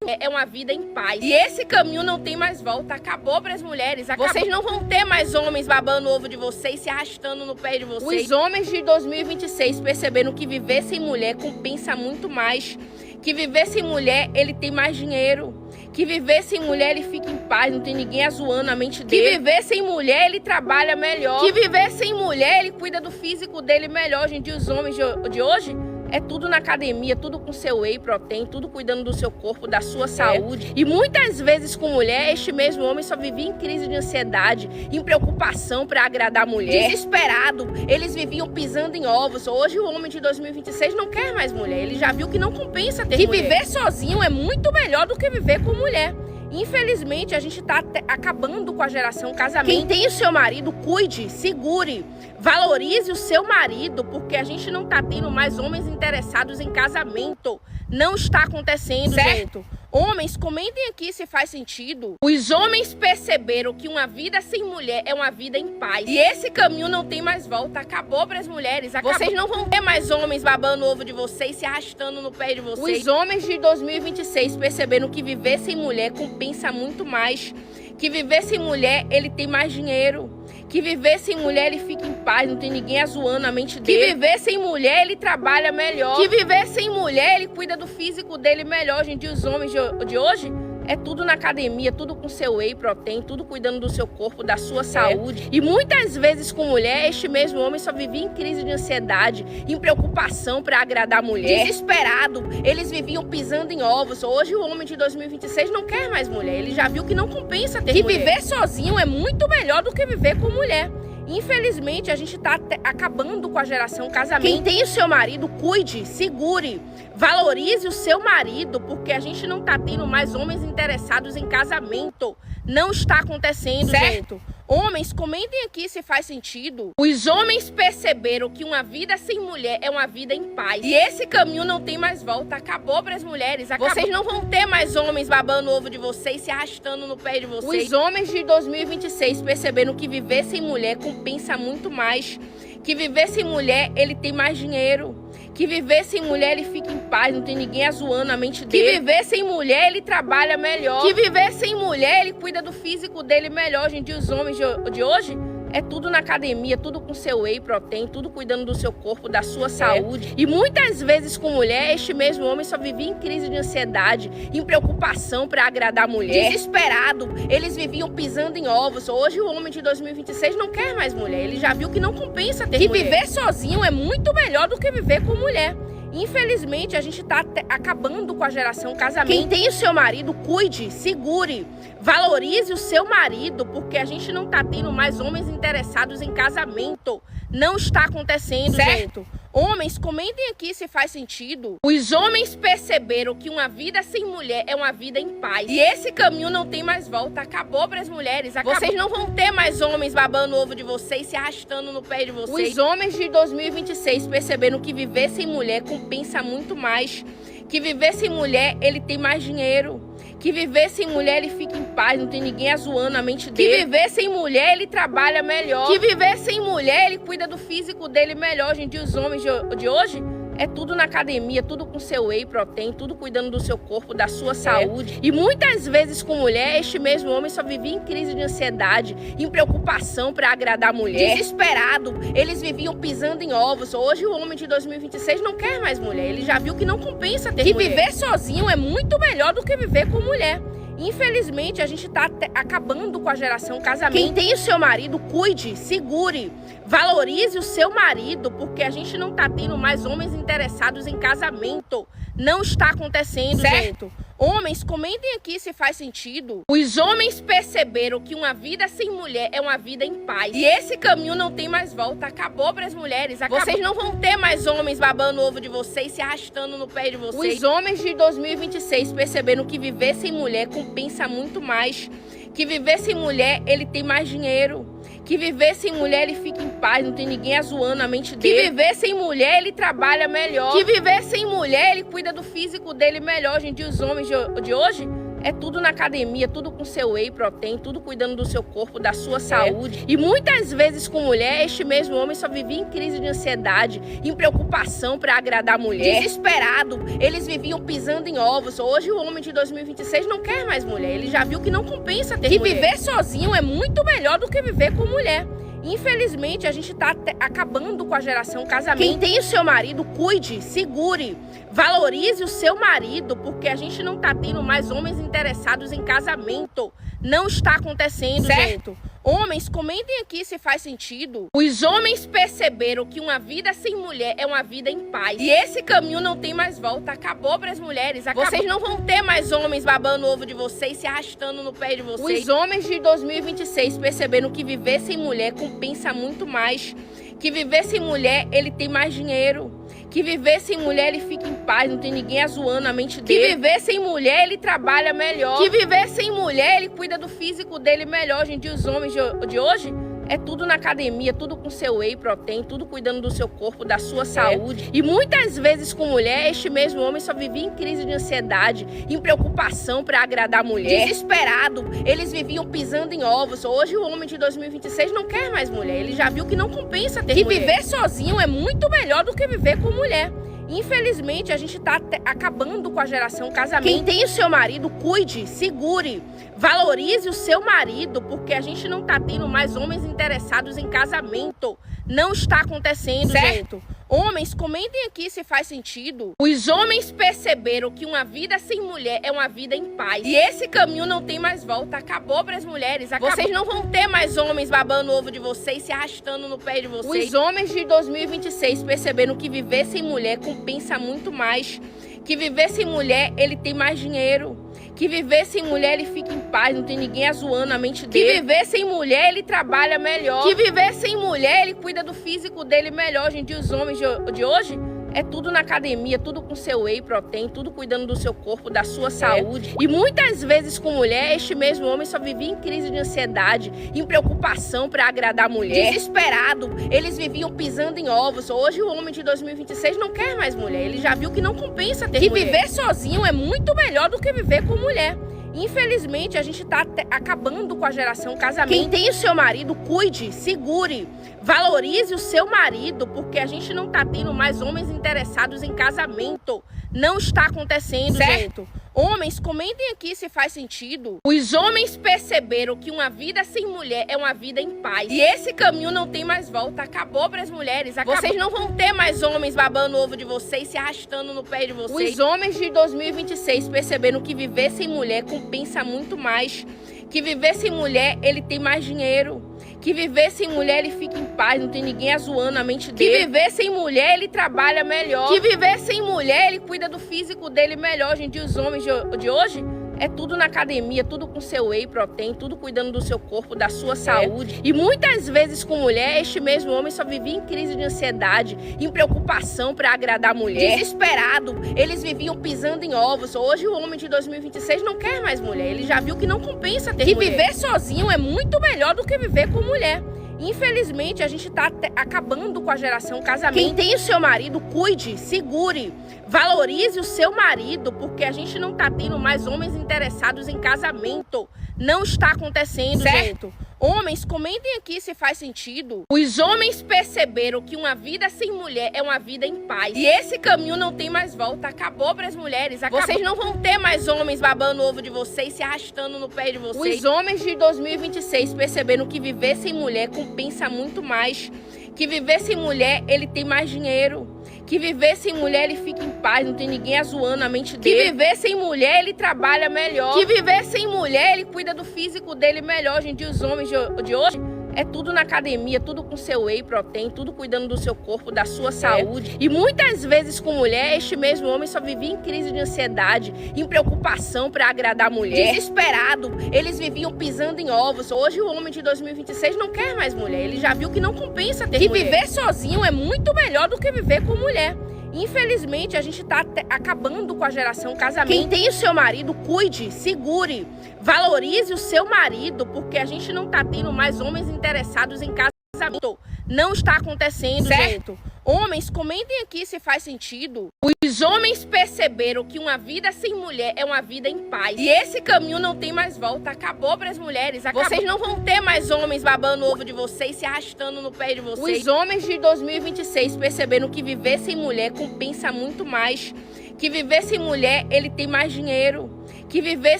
É uma vida em paz. E esse caminho não tem mais volta. Acabou para as mulheres. Vocês não vão ter mais homens babando o ovo de vocês, se arrastando no pé de vocês. Os homens de 2026 perceberam que viver sem mulher compensa muito mais. Que viver sem mulher, ele tem mais dinheiro. Que viver sem mulher, ele fica em paz, não tem ninguém azoando a mente dele. Que viver sem mulher, ele trabalha melhor. Que viver sem mulher, ele cuida do físico dele melhor. Hoje em dia, os homens de hoje é tudo na academia, tudo com seu whey protein, tudo cuidando do seu corpo, da sua saúde. E muitas vezes com mulher, este mesmo homem só vivia em crise de ansiedade, em preocupação para agradar a mulher. Desesperado, eles viviam pisando em ovos. Hoje o homem de 2026 não quer mais mulher, ele já viu que não compensa ter mulher. Que viver sozinho é muito melhor do que viver com mulher. Infelizmente, a gente tá acabando com a geração casamento. Quem tem o seu marido, cuide, segure, valorize o seu marido, porque a gente não tá tendo mais homens interessados em casamento. Não está acontecendo, certo? Homens, comentem aqui se faz sentido. Os homens perceberam que uma vida sem mulher é uma vida em paz. E esse caminho não tem mais volta. Acabou para as mulheres. Vocês não vão ter mais homens babando o ovo de vocês, se arrastando no pé de vocês. Os homens de 2026 perceberam que viver sem mulher compensa muito mais. Que viver sem mulher, ele tem mais dinheiro. Que viver sem mulher, ele fica em paz, não tem ninguém azoando a mente dele. Que viver sem mulher, ele trabalha melhor. Que viver sem mulher, ele cuida do físico dele melhor. Hoje em dia, os homens de hoje é tudo na academia, tudo com seu whey protein, tudo cuidando do seu corpo, da sua saúde. E muitas vezes com mulher, este mesmo homem só vivia em crise de ansiedade, em preocupação para agradar a mulher. Desesperado, eles viviam pisando em ovos. Hoje o homem de 2026 não quer mais mulher, ele já viu que não compensa ter mulher. Que viver sozinho é muito melhor do que viver com mulher. Infelizmente, a gente tá acabando com a geração casamento. Quem tem o seu marido, cuide, segure, valorize o seu marido, porque a gente não tá tendo mais homens interessados em casamento. Não está acontecendo, certo? Homens, comentem aqui se faz sentido. Os homens perceberam que uma vida sem mulher é uma vida em paz. E esse caminho não tem mais volta. Acabou para as mulheres. Vocês não vão ter mais homens babando o ovo de vocês, se arrastando no pé de vocês. Os homens de 2026 perceberam que viver sem mulher compensa muito mais. Que viver sem mulher, ele tem mais dinheiro. Que viver sem mulher, ele fica em paz, não tem ninguém azoando a mente dele. Que viver sem mulher, ele trabalha melhor. Que viver sem mulher, ele cuida do físico dele melhor. Hoje em dia, os homens de hoje é tudo na academia, tudo com seu whey protein, tudo cuidando do seu corpo, da sua saúde. E muitas vezes com mulher, este mesmo homem só vivia em crise de ansiedade, em preocupação para agradar a mulher. Desesperado, eles viviam pisando em ovos. Hoje o homem de 2026 não quer mais mulher, ele já viu que não compensa ter mulher. Que viver sozinho é muito melhor do que viver com mulher. Infelizmente, a gente tá acabando com a geração casamento. Quem tem o seu marido, cuide, segure, valorize o seu marido, porque a gente não tá tendo mais homens interessados em casamento. Não está acontecendo, certo? Homens, comentem aqui se faz sentido. Os homens perceberam que uma vida sem mulher é uma vida em paz. E esse caminho não tem mais volta. Acabou para as mulheres. Vocês não vão ter mais homens babando o ovo de vocês, se arrastando no pé de vocês. Os homens de 2026 perceberam que viver sem mulher compensa muito mais. Que viver sem mulher, ele tem mais dinheiro. Que viver sem mulher, ele fica em paz, não tem ninguém azoando a mente dele. Que viver sem mulher, ele trabalha melhor. Que viver sem mulher, ele cuida do físico dele melhor. Hoje em dia, os homens de hoje é tudo na academia, tudo com seu whey protein, tudo cuidando do seu corpo, da sua saúde. E muitas vezes com mulher, este mesmo homem só vivia em crise de ansiedade, em preocupação para agradar a mulher. Desesperado, eles viviam pisando em ovos. Hoje o homem de 2026 não quer mais mulher, ele já viu que não compensa ter mulher. Que viver sozinho é muito melhor do que viver com mulher. Infelizmente, a gente tá acabando com a geração casamento. Quem tem o seu marido, cuide, segure, valorize o seu marido, porque a gente não tá tendo mais homens interessados em casamento. Não está acontecendo, certo? Homens, comentem aqui se faz sentido. Os homens perceberam que uma vida sem mulher é uma vida em paz. E esse caminho não tem mais volta. Acabou para as mulheres. Vocês não vão ter mais homens babando o ovo de vocês, se arrastando no pé de vocês. Os homens de 2026 perceberam que viver sem mulher compensa muito mais. Que viver sem mulher, ele tem mais dinheiro. Que viver sem mulher, ele fica em paz, não tem ninguém azoando a mente dele. Que viver sem mulher, ele trabalha melhor. Que viver sem mulher, ele cuida do físico dele melhor. Hoje em dia, os homens de hoje É tudo na academia, tudo com seu whey protein, tudo cuidando do seu corpo, da sua saúde. E muitas vezes com mulher, este mesmo homem só vivia em crise de ansiedade, em preocupação para agradar a mulher. Desesperado, eles viviam pisando em ovos. Hoje o homem de 2026 não quer mais mulher. Ele já viu que não compensa ter mulher. Que viver sozinho é muito melhor do que viver com mulher. Infelizmente, a gente tá acabando com a geração casamento. Quem tem o seu marido, cuide, segure, valorize o seu marido, porque a gente não tá tendo mais homens interessados em casamento. Não está acontecendo, certo? Homens, comentem aqui se faz sentido. Os homens perceberam que uma vida sem mulher é uma vida em paz. E esse caminho não tem mais volta. Acabou para as mulheres. Vocês não vão ter mais homens babando o ovo de vocês, se arrastando no pé de vocês. Os homens de 2026 perceberam que viver sem mulher compensa muito mais. Que viver sem mulher, ele tem mais dinheiro. Que viver sem mulher, ele fica em paz, não tem ninguém azoando a mente dele. Que viver sem mulher, ele trabalha melhor. Que viver sem mulher, ele cuida do físico dele melhor. Hoje em dia, os homens de hoje, é tudo na academia, tudo com seu whey protein, tudo cuidando do seu corpo, da sua saúde. E muitas vezes com mulher, este mesmo homem só vivia em crise de ansiedade, em preocupação para agradar a mulher. Desesperado, eles viviam pisando em ovos. Hoje o homem de 2026 não quer mais mulher. Ele já viu que não compensa ter mulher. Que viver sozinho é muito melhor do que viver com mulher. Infelizmente, a gente tá acabando com a geração casamento. Quem tem o seu marido, cuide, segure, valorize o seu marido, porque a gente não tá tendo mais homens interessados em casamento. Não está acontecendo, certo? Homens, comentem aqui se faz sentido. Os homens perceberam que uma vida sem mulher é uma vida em paz. E esse caminho não tem mais volta. Acabou para as mulheres. Vocês não vão ter mais homens babando o ovo de vocês, se arrastando no pé de vocês. Os homens de 2026 perceberam que viver sem mulher compensa muito mais. Que viver sem mulher, ele tem mais dinheiro. Que viver sem mulher, ele fica em paz, não tem ninguém azoando a mente dele. Que viver sem mulher, ele trabalha melhor. Que viver sem mulher, ele cuida do físico dele melhor. Hoje em dia, os homens de hoje, é tudo na academia, tudo com seu whey protein, tudo cuidando do seu corpo, da sua saúde. E muitas vezes com mulher, este mesmo homem só vivia em crise de ansiedade, em preocupação para agradar a mulher. Desesperado, eles viviam pisando em ovos. Hoje o homem de 2026 não quer mais mulher. Ele já viu que não compensa ter mulher. Que viver sozinho é muito melhor do que viver com mulher. Infelizmente, a gente tá acabando com a geração casamento. Quem tem o seu marido, cuide, segure, valorize o seu marido, porque a gente não tá tendo mais homens interessados em casamento. Não está acontecendo, certo? Homens, comentem aqui se faz sentido. Os homens perceberam que uma vida sem mulher é uma vida em paz. E esse caminho não tem mais volta. Acabou para as mulheres. Vocês não vão ter mais homens babando o ovo de vocês, se arrastando no pé de vocês. Os homens de 2026 perceberam que viver sem mulher compensa muito mais. Que viver sem mulher, ele tem mais dinheiro. Que viver sem mulher, ele fica em paz, não tem ninguém azoando a mente dele. Que viver sem mulher, ele trabalha melhor. Que viver sem mulher, ele cuida do físico dele melhor. Hoje em dia, os homens de hoje, é tudo na academia, tudo com seu whey protein, tudo cuidando do seu corpo, da sua saúde. E muitas vezes com mulher, este mesmo homem só vivia em crise de ansiedade, em preocupação para agradar a mulher. Desesperado, eles viviam pisando em ovos. Hoje o homem de 2026 não quer mais mulher. Ele já viu que não compensa ter mulher. Que viver sozinho é muito melhor do que viver com mulher. Infelizmente, a gente tá acabando com a geração casamento. Quem tem o seu marido, cuide, segure, valorize o seu marido, porque a gente não tá tendo mais homens interessados em casamento. Não está acontecendo, certo? Homens, comentem aqui se faz sentido. Os homens perceberam que uma vida sem mulher é uma vida em paz. E esse caminho não tem mais volta. Acabou para as mulheres. Vocês não vão ter mais homens babando o ovo de vocês, se arrastando no pé de vocês. Os homens de 2026 perceberam que viver sem mulher compensa muito mais. Que viver sem mulher, ele tem mais dinheiro. Que viver sem mulher, ele fica em paz, não tem ninguém azoando a mente dele. Que viver sem mulher, ele trabalha melhor. Que viver sem mulher, ele cuida do físico dele melhor. Hoje em dia, os homens de hoje, é tudo na academia, tudo com seu whey protein, tudo cuidando do seu corpo, da sua saúde. E muitas vezes com mulher, este mesmo homem só vivia em crise de ansiedade, em preocupação para agradar a mulher. Desesperado, eles viviam pisando em ovos. Hoje o homem de 2026 não quer mais mulher. Ele já viu que não compensa ter mulher. Que viver sozinho é muito melhor do que viver com mulher. Infelizmente, a gente tá acabando com a geração casamento. Quem tem o seu marido, cuide, segure, valorize o seu marido, porque a gente não tá tendo mais homens interessados em casamento. Não está acontecendo, certo? Homens, comentem aqui se faz sentido. Os homens perceberam que uma vida sem mulher é uma vida em paz. E esse caminho não tem mais volta. Acabou para as mulheres. Vocês não vão ter mais homens babando o ovo de vocês, se arrastando no pé de vocês. Os homens de 2026 perceberam que viver sem mulher compensa muito mais. Que viver sem mulher, ele tem mais dinheiro. Que viver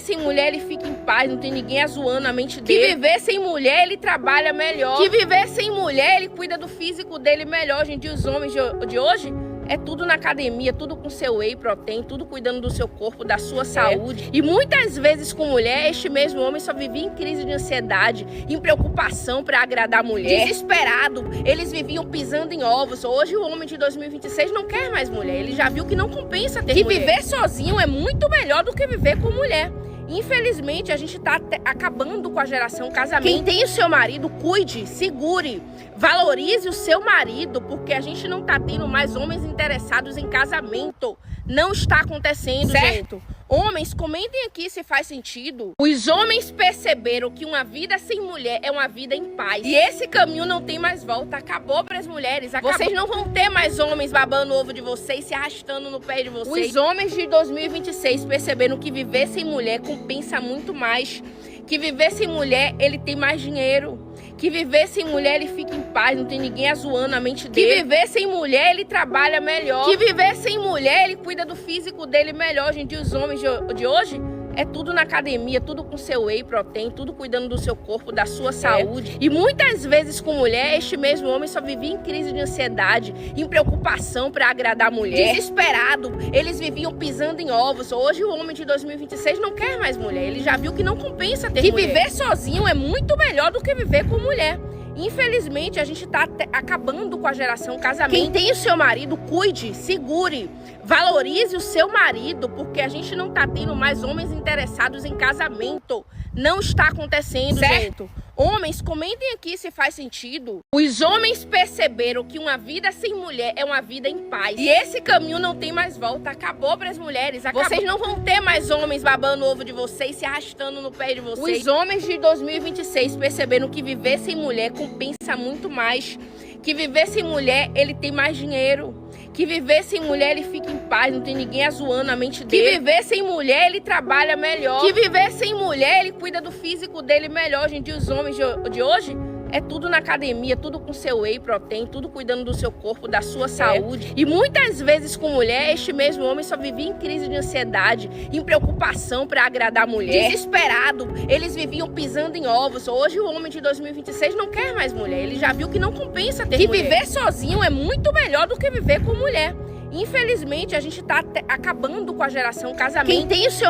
sem mulher, ele fica em paz, não tem ninguém azoando a mente dele. Que viver sem mulher, ele trabalha melhor. Que viver sem mulher, ele cuida do físico dele melhor. Gente, os homens de hoje é tudo na academia, tudo com seu whey protein, tudo cuidando do seu corpo, da sua saúde. E muitas vezes com mulher, este mesmo homem só vivia em crise de ansiedade, em preocupação para agradar a mulher. Desesperado, eles viviam pisando em ovos. Hoje o homem de 2026 não quer mais mulher, ele já viu que não compensa ter mulher. Que viver sozinho é muito melhor do que viver com mulher. Infelizmente, a gente tá acabando com a geração casamento. Quem tem o seu marido, cuide, segure, valorize o seu marido, porque a gente não tá tendo mais homens interessados em casamento. Não está acontecendo, certo? Gente. Homens, comentem aqui se faz sentido. Os homens perceberam que uma vida sem mulher é uma vida em paz. E esse caminho não tem mais volta. Acabou para as mulheres. Vocês não vão ter mais homens babando o ovo de vocês, se arrastando no pé de vocês. Os homens de 2026 perceberam que viver sem mulher compensa muito mais. Que viver sem mulher, ele tem mais dinheiro. Que viver sem mulher, ele fica em paz, não tem ninguém azoando a mente dele. Que viver sem mulher, ele trabalha melhor. Que viver sem mulher, ele cuida do físico dele melhor. Gente, os homens de hoje é tudo na academia, tudo com seu whey protein, tudo cuidando do seu corpo, da sua saúde. E muitas vezes com mulher, este mesmo homem só vivia em crise de ansiedade, em preocupação para agradar a mulher. Desesperado, eles viviam pisando em ovos. Hoje o homem de 2026 não quer mais mulher, ele já viu que não compensa ter mulher. Que viver sozinho é muito melhor do que viver com mulher. Infelizmente, a gente tá acabando com a geração casamento. Quem tem o seu marido, cuide, segure, valorize o seu marido, porque a gente não tá tendo mais homens interessados em casamento. Não está acontecendo, certo? Gente. Homens, comentem aqui se faz sentido. Os homens perceberam que uma vida sem mulher é uma vida em paz. E esse caminho não tem mais volta. Acabou para as mulheres. Vocês não vão ter mais homens babando o ovo de vocês, se arrastando no pé de vocês. Os homens de 2026 perceberam que viver sem mulher compensa muito mais. Que viver sem mulher, ele tem mais dinheiro. Que viver sem mulher, ele fica em paz, não tem ninguém azoando a mente dele. Que viver sem mulher, ele trabalha melhor. Que viver sem mulher, ele cuida do físico dele melhor. Gente, os homens de hoje é tudo na academia, tudo com seu whey protein, tudo cuidando do seu corpo, da sua saúde. E muitas vezes com mulher, este mesmo homem só vivia em crise de ansiedade, em preocupação para agradar a mulher. Desesperado, eles viviam pisando em ovos. Hoje o homem de 2026 não quer mais mulher, ele já viu que não compensa ter mulher. Que viver sozinho é muito melhor do que viver com mulher. Infelizmente, a gente tá acabando com a geração casamento. Quem tem o seu